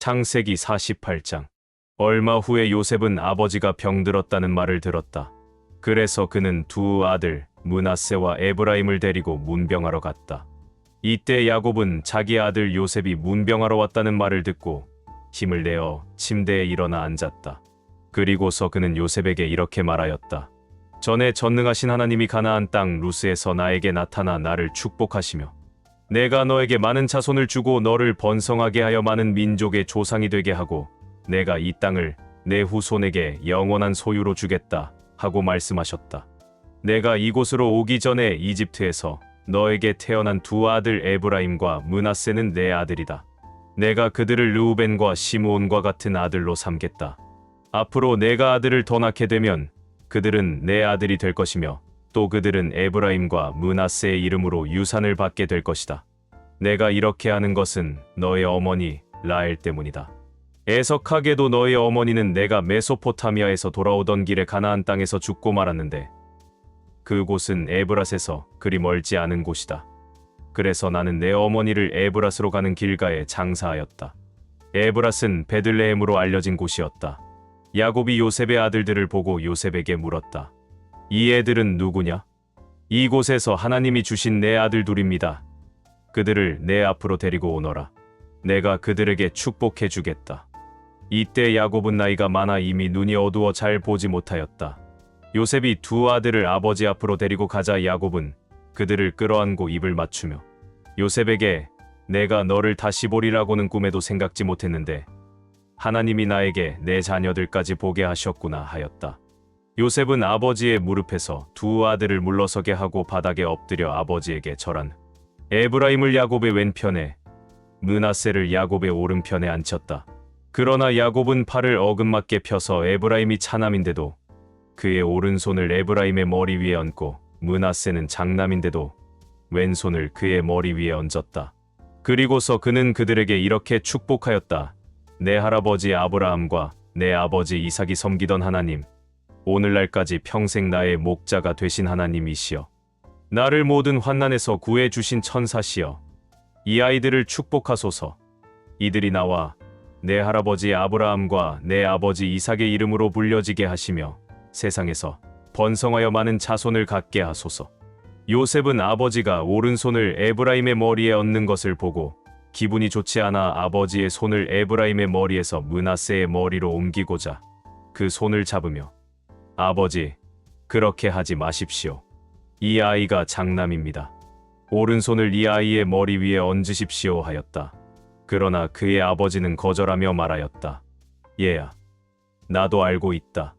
창세기 48장. 얼마 후에 요셉은 아버지가 병들었다는 말을 들었다. 그래서 그는 두 아들 므낫세와 에브라임을 데리고 문병하러 갔다. 이때 야곱은 자기 아들 요셉이 문병하러 왔다는 말을 듣고 힘을 내어 침대에 일어나 앉았다. 그리고서 그는 요셉에게 이렇게 말하였다. 전에 전능하신 하나님이 가나안 땅 루스에서 나에게 나타나 나를 축복하시며 내가 너에게 많은 자손을 주고 너를 번성하게 하여 많은 민족의 조상이 되게 하고 내가 이 땅을 내 후손에게 영원한 소유로 주겠다 하고 말씀하셨다. 내가 이곳으로 오기 전에 이집트에서 너에게 태어난 두 아들 에브라임과 므낫세는 내 아들이다. 내가 그들을 르우벤과 시므온과 같은 아들로 삼겠다. 앞으로 내가 아들을 더 낳게 되면 그들은 내 아들이 될 것이며 또 그들은 에브라임과 므낫세의 이름으로 유산을 받게 될 것이다. 내가 이렇게 하는 것은 너의 어머니 라헬 때문이다. 애석하게도 너의 어머니는 내가 메소포타미아에서 돌아오던 길에 가나안 땅에서 죽고 말았는데 그곳은 에브랏에서 그리 멀지 않은 곳이다. 그래서 나는 내 어머니를 에브랏으로 가는 길가에 장사하였다. 에브랏은 베들레헴으로 알려진 곳이었다. 야곱이 요셉의 아들들을 보고 요셉에게 물었다. 이 애들은 누구냐? 이곳에서 하나님이 주신 내 아들 둘입니다. 그들을 내 앞으로 데리고 오너라. 내가 그들에게 축복해 주겠다. 이때 야곱은 나이가 많아 이미 눈이 어두워 잘 보지 못하였다. 요셉이 두 아들을 아버지 앞으로 데리고 가자 야곱은 그들을 끌어안고 입을 맞추며 요셉에게 내가 너를 다시 보리라고는 꿈에도 생각지 못했는데 하나님이 나에게 내 자녀들까지 보게 하셨구나 하였다. 요셉은 아버지의 무릎에서 두 아들을 물러서게 하고 바닥에 엎드려 아버지에게 절한 에브라임을 야곱의 왼편에 므낫세를 야곱의 오른편에 앉혔다. 그러나 야곱은 팔을 어긋맞게 펴서 에브라임이 차남인데도 그의 오른손을 에브라임의 머리 위에 얹고 므낫세는 장남인데도 왼손을 그의 머리 위에 얹었다. 그리고서 그는 그들에게 이렇게 축복하였다. 내 할아버지 아브라함과 내 아버지 이삭이 섬기던 하나님, 오늘날까지 평생 나의 목자가 되신 하나님이시여, 나를 모든 환난에서 구해주신 천사시여, 이 아이들을 축복하소서. 이들이 나와 내 할아버지 아브라함과 내 아버지 이삭의 이름으로 불려지게 하시며 세상에서 번성하여 많은 자손을 갖게 하소서. 요셉은 아버지가 오른손을 에브라임의 머리에 얹는 것을 보고 기분이 좋지 않아 아버지의 손을 에브라임의 머리에서 므낫세의 머리로 옮기고자 그 손을 잡으며 아버지, 그렇게 하지 마십시오. 이 아이가 장남입니다. 오른손을 이 아이의 머리 위에 얹으십시오 하였다. 그러나 그의 아버지는 거절하며 말하였다. 얘야, 나도 알고 있다.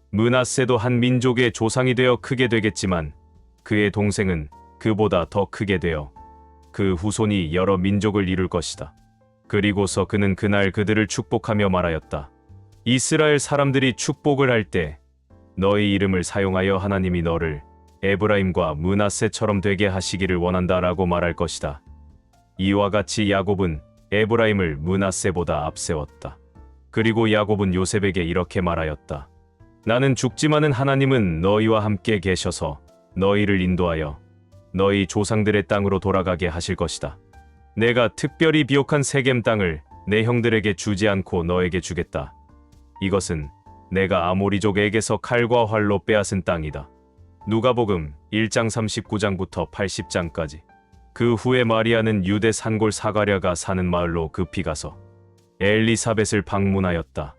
므낫세도 한 민족의 조상이 되어 크게 되겠지만 그의 동생은 그보다 더 크게 되어 그 후손이 여러 민족을 이룰 것이다. 그리고서 그는 그날 그들을 축복하며 말하였다. 이스라엘 사람들이 축복을 할 때 너의 이름을 사용하여 하나님이 너를 에브라임과 므낫세처럼 되게 하시기를 원한다라고 말할 것이다. 이와 같이 야곱은 에브라임을 므낫세보다 앞세웠다. 그리고 야곱은 요셉에게 이렇게 말하였다. 나는 죽지만은 하나님은 너희와 함께 계셔서 너희를 인도하여 너희 조상들의 땅으로 돌아가게 하실 것이다. 내가 특별히 비옥한 세겜 땅을 내 형들에게 주지 않고 너에게 주겠다. 이것은 내가 아모리족에게서 칼과 활로 빼앗은 땅이다. 누가복음 1장 39장부터 80장까지. 그 후에 마리아는 유대 산골 사가랴가 사는 마을로 급히 가서 엘리사벳을 방문하였다.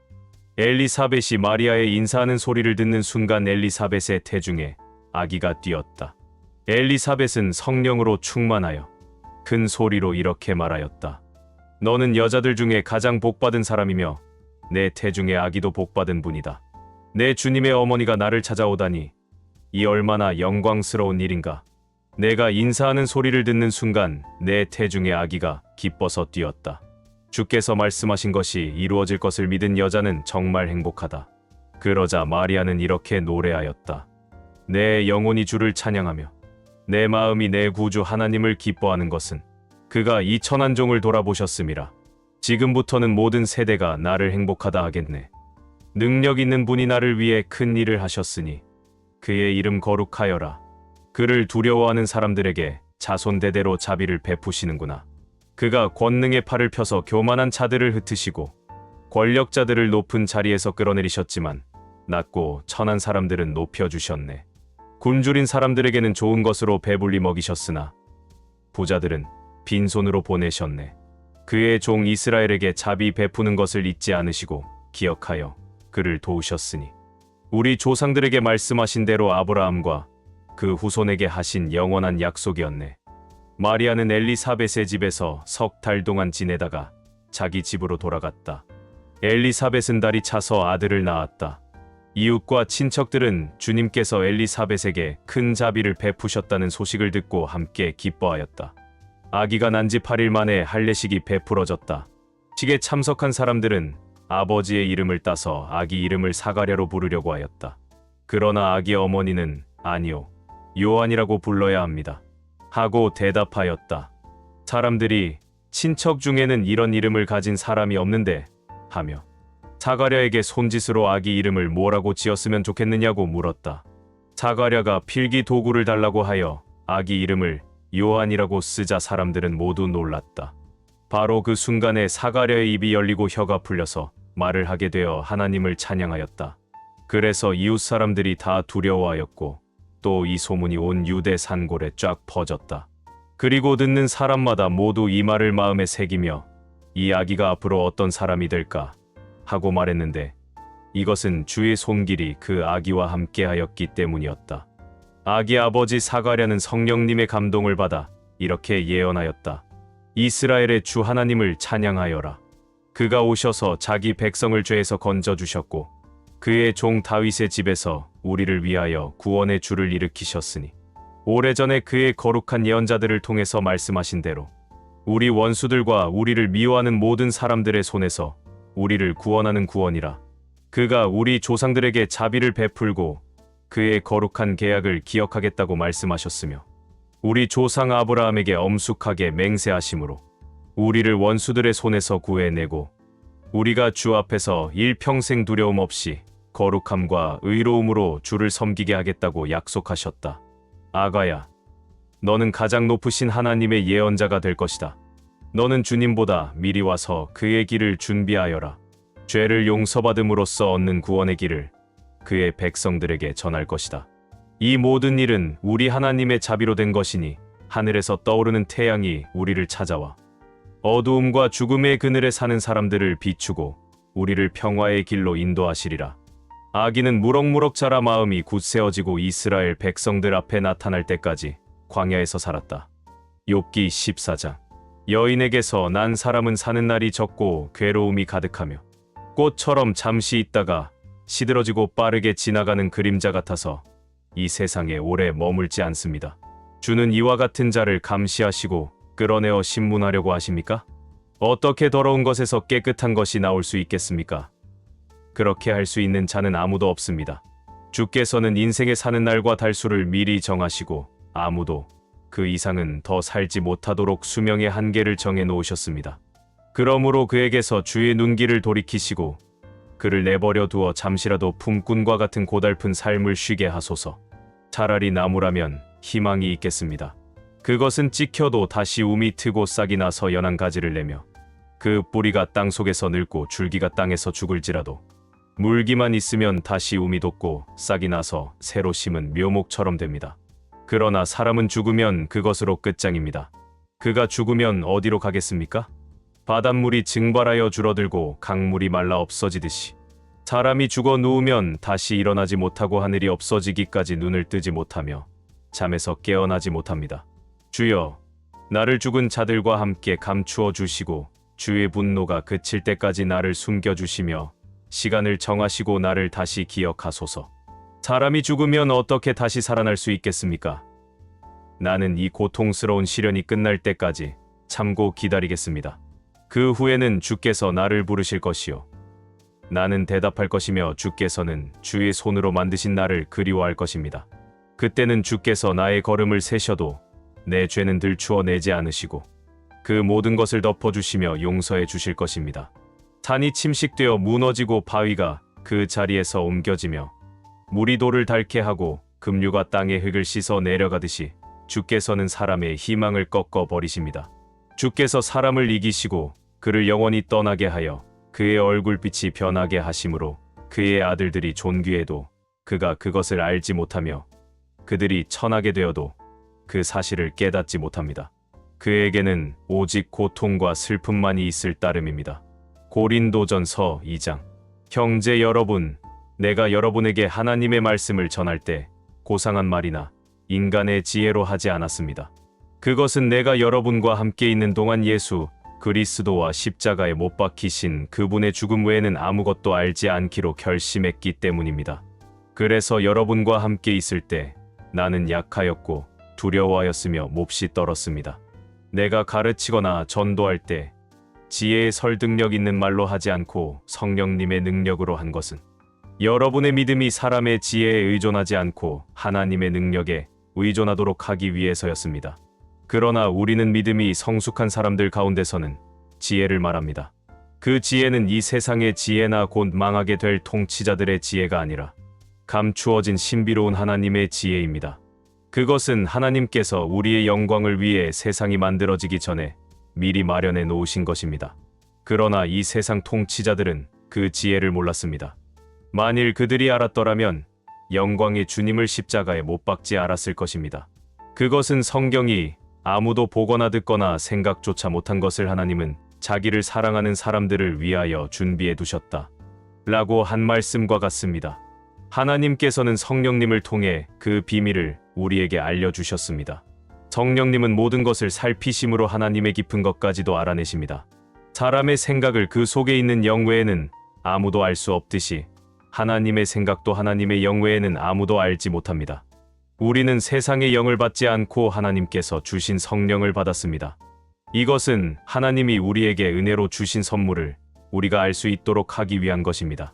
엘리사벳이 마리아의 인사하는 소리를 듣는 순간 엘리사벳의 태중에 아기가 뛰었다. 엘리사벳은 성령으로 충만하여 큰 소리로 이렇게 말하였다. 너는 여자들 중에 가장 복받은 사람이며 내 태중의 아기도 복받은 분이다. 내 주님의 어머니가 나를 찾아오다니 이 얼마나 영광스러운 일인가. 내가 인사하는 소리를 듣는 순간 내 태중의 아기가 기뻐서 뛰었다. 주께서 말씀하신 것이 이루어질 것을 믿은 여자는 정말 행복하다. 그러자 마리아는 이렇게 노래하였다. 내 영혼이 주를 찬양하며 내 마음이 내 구주 하나님을 기뻐하는 것은 그가 이 천한 종을 돌아보셨음이라. 지금부터는 모든 세대가 나를 행복하다 하겠네. 능력 있는 분이 나를 위해 큰 일을 하셨으니 그의 이름 거룩하여라. 그를 두려워하는 사람들에게 자손 대대로 자비를 베푸시는구나. 그가 권능의 팔을 펴서 교만한 자들을 흩으시고 권력자들을 높은 자리에서 끌어내리셨지만 낮고 천한 사람들은 높여주셨네. 굶주린 사람들에게는 좋은 것으로 배불리 먹이셨으나 부자들은 빈손으로 보내셨네. 그의 종 이스라엘에게 자비 베푸는 것을 잊지 않으시고 기억하여 그를 도우셨으니 우리 조상들에게 말씀하신 대로 아브라함과 그 후손에게 하신 영원한 약속이었네. 마리아는 엘리사벳의 집에서 석 달 동안 지내다가 자기 집으로 돌아갔다. 엘리사벳은 달이 차서 아들을 낳았다. 이웃과 친척들은 주님께서 엘리사벳에게 큰 자비를 베푸셨다는 소식을 듣고 함께 기뻐하였다. 아기가 난 지 8일 만에 할례식이 베풀어졌다. 식에 참석한 사람들은 아버지의 이름을 따서 아기 이름을 사가랴로 부르려고 하였다. 그러나 아기 어머니는 아니요, 요한이라고 불러야 합니다 하고 대답하였다. 사람들이 친척 중에는 이런 이름을 가진 사람이 없는데 하며 사가랴에게 손짓으로 아기 이름을 뭐라고 지었으면 좋겠느냐고 물었다. 사가랴가 필기 도구를 달라고 하여 아기 이름을 요한이라고 쓰자 사람들은 모두 놀랐다. 바로 그 순간에 사가랴의 입이 열리고 혀가 풀려서 말을 하게 되어 하나님을 찬양하였다. 그래서 이웃 사람들이 다 두려워하였고 또 이 소문이 온 유대 산골에 쫙 퍼졌다. 그리고 듣는 사람마다 모두 이 말을 마음에 새기며 이 아기가 앞으로 어떤 사람이 될까 하고 말했는데 이것은 주의 손길이 그 아기와 함께하였기 때문이었다. 아기 아버지 사가랴는 성령님의 감동을 받아 이렇게 예언하였다. 이스라엘의 주 하나님을 찬양하여라. 그가 오셔서 자기 백성을 죄에서 건져주셨고 그의 종 다윗의 집에서 우리를 위하여 구원의 주를 일으키셨으니 오래전에 그의 거룩한 예언자들을 통해서 말씀하신 대로 우리 원수들과 우리를 미워하는 모든 사람들의 손에서 우리를 구원하는 구원이라. 그가 우리 조상들에게 자비를 베풀고 그의 거룩한 계약을 기억하겠다고 말씀하셨으며 우리 조상 아브라함에게 엄숙하게 맹세하심으로 우리를 원수들의 손에서 구해내고 우리가 주 앞에서 일평생 두려움 없이 거룩함과 의로움으로 주를 섬기게 하겠다고 약속하셨다. 아가야, 너는 가장 높으신 하나님의 예언자가 될 것이다. 너는 주님보다 미리 와서 그의 길을 준비하여라. 죄를 용서받음으로써 얻는 구원의 길을 그의 백성들에게 전할 것이다. 이 모든 일은 우리 하나님의 자비로 된 것이니 하늘에서 떠오르는 태양이 우리를 찾아와 어두움과 죽음의 그늘에 사는 사람들을 비추고 우리를 평화의 길로 인도하시리라. 아기는 무럭무럭 자라 마음이 굳세어지고 이스라엘 백성들 앞에 나타날 때까지 광야에서 살았다. 욥기 14장. 여인에게서 난 사람은 사는 날이 적고 괴로움이 가득하며 꽃처럼 잠시 있다가 시들어지고 빠르게 지나가는 그림자 같아서 이 세상에 오래 머물지 않습니다. 주는 이와 같은 자를 감시하시고 끌어내어 신문하려고 하십니까? 어떻게 더러운 것에서 깨끗한 것이 나올 수 있겠습니까? 그렇게 할 수 있는 자는 아무도 없습니다. 주께서는 인생의 사는 날과 달수를 미리 정하시고 아무도 그 이상은 더 살지 못하도록 수명의 한계를 정해 놓으셨습니다. 그러므로 그에게서 주의 눈길을 돌이키시고 그를 내버려 두어 잠시라도 품꾼과 같은 고달픈 삶을 쉬게 하소서. 차라리 나무라면 희망이 있겠습니다. 그것은 찍혀도 다시 움이 트고 싹이 나서 연한 가지를 내며 그 뿌리가 땅 속에서 늙고 줄기가 땅에서 죽을지라도 물기만 있으면 다시 움이 돋고 싹이 나서 새로 심은 묘목처럼 됩니다. 그러나 사람은 죽으면 그것으로 끝장입니다. 그가 죽으면 어디로 가겠습니까? 바닷물이 증발하여 줄어들고 강물이 말라 없어지듯이 사람이 죽어 누우면 다시 일어나지 못하고 하늘이 없어지기까지 눈을 뜨지 못하며 잠에서 깨어나지 못합니다. 주여, 나를 죽은 자들과 함께 감추어 주시고 주의 분노가 그칠 때까지 나를 숨겨주시며 시간을 정하시고 나를 다시 기억하소서. 사람이 죽으면 어떻게 다시 살아날 수 있겠습니까? 나는 이 고통스러운 시련이 끝날 때까지 참고 기다리겠습니다. 그 후에는 주께서 나를 부르실 것이요. 나는 대답할 것이며 주께서는 주의 손으로 만드신 나를 그리워할 것입니다. 그때는 주께서 나의 걸음을 세셔도 내 죄는 들추어 내지 않으시고 그 모든 것을 덮어주시며 용서해 주실 것입니다. 산이 침식되어 무너지고 바위가 그 자리에서 옮겨지며 물이 돌을 닳게 하고 급류가 땅의 흙을 씻어 내려가듯이 주께서는 사람의 희망을 꺾어 버리십니다. 주께서 사람을 이기시고 그를 영원히 떠나게 하여 그의 얼굴빛이 변하게 하심으로 그의 아들들이 존귀해도 그가 그것을 알지 못하며 그들이 천하게 되어도 그 사실을 깨닫지 못합니다. 그에게는 오직 고통과 슬픔만이 있을 따름입니다. 고린도전서 2장. 형제 여러분, 내가 여러분에게 하나님의 말씀을 전할 때 고상한 말이나 인간의 지혜로 하지 않았습니다. 그것은 내가 여러분과 함께 있는 동안 예수 그리스도와 십자가에 못 박히신 그분의 죽음 외에는 아무것도 알지 않기로 결심했기 때문입니다. 그래서 여러분과 함께 있을 때 나는 약하였고 두려워하였으며 몹시 떨었습니다. 내가 가르치거나 전도할 때 지혜의 설득력 있는 말로 하지 않고 성령님의 능력으로 한 것은 여러분의 믿음이 사람의 지혜에 의존하지 않고 하나님의 능력에 의존하도록 하기 위해서였습니다. 그러나 우리는 믿음이 성숙한 사람들 가운데서는 지혜를 말합니다. 그 지혜는 이 세상의 지혜나 곧 망하게 될 통치자들의 지혜가 아니라 감추어진 신비로운 하나님의 지혜입니다. 그것은 하나님께서 우리의 영광을 위해 세상이 만들어지기 전에 미리 마련해 놓으신 것입니다. 그러나 이 세상 통치자들은 그 지혜를 몰랐습니다. 만일 그들이 알았더라면 영광의 주님을 십자가에 못 박지 않았을 것입니다. 그것은 성경이 아무도 보거나 듣거나 생각조차 못한 것을 하나님은 자기를 사랑하는 사람들을 위하여 준비해 두셨다 라고 한 말씀과 같습니다. 하나님께서는 성령님을 통해 그 비밀을 우리에게 알려주셨습니다. 성령님은 모든 것을 살피심으로 하나님의 깊은 것까지도 알아내십니다. 사람의 생각을 그 속에 있는 영 외에는 아무도 알 수 없듯이 하나님의 생각도 하나님의 영 외에는 아무도 알지 못합니다. 우리는 세상의 영을 받지 않고 하나님께서 주신 성령을 받았습니다. 이것은 하나님이 우리에게 은혜로 주신 선물을 우리가 알 수 있도록 하기 위한 것입니다.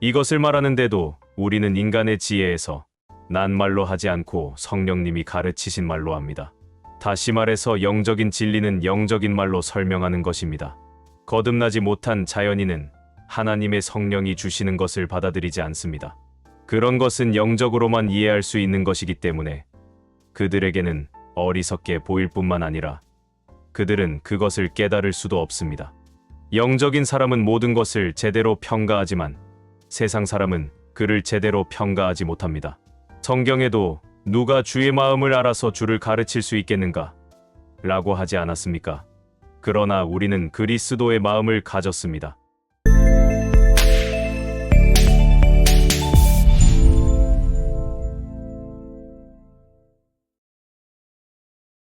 이것을 말하는데도 우리는 인간의 지혜에서 난 말로 하지 않고 성령님이 가르치신 말로 합니다. 다시 말해서 영적인 진리는 영적인 말로 설명하는 것입니다. 거듭나지 못한 자연인은 하나님의 성령이 주시는 것을 받아들이지 않습니다. 그런 것은 영적으로만 이해할 수 있는 것이기 때문에 그들에게는 어리석게 보일 뿐만 아니라 그들은 그것을 깨달을 수도 없습니다. 영적인 사람은 모든 것을 제대로 평가하지만 세상 사람은 그를 제대로 평가하지 못합니다. 성경에도 누가 주의 마음을 알아서 주를 가르칠 수 있겠는가? 라고 하지 않았습니까? 그러나 우리는 그리스도의 마음을 가졌습니다.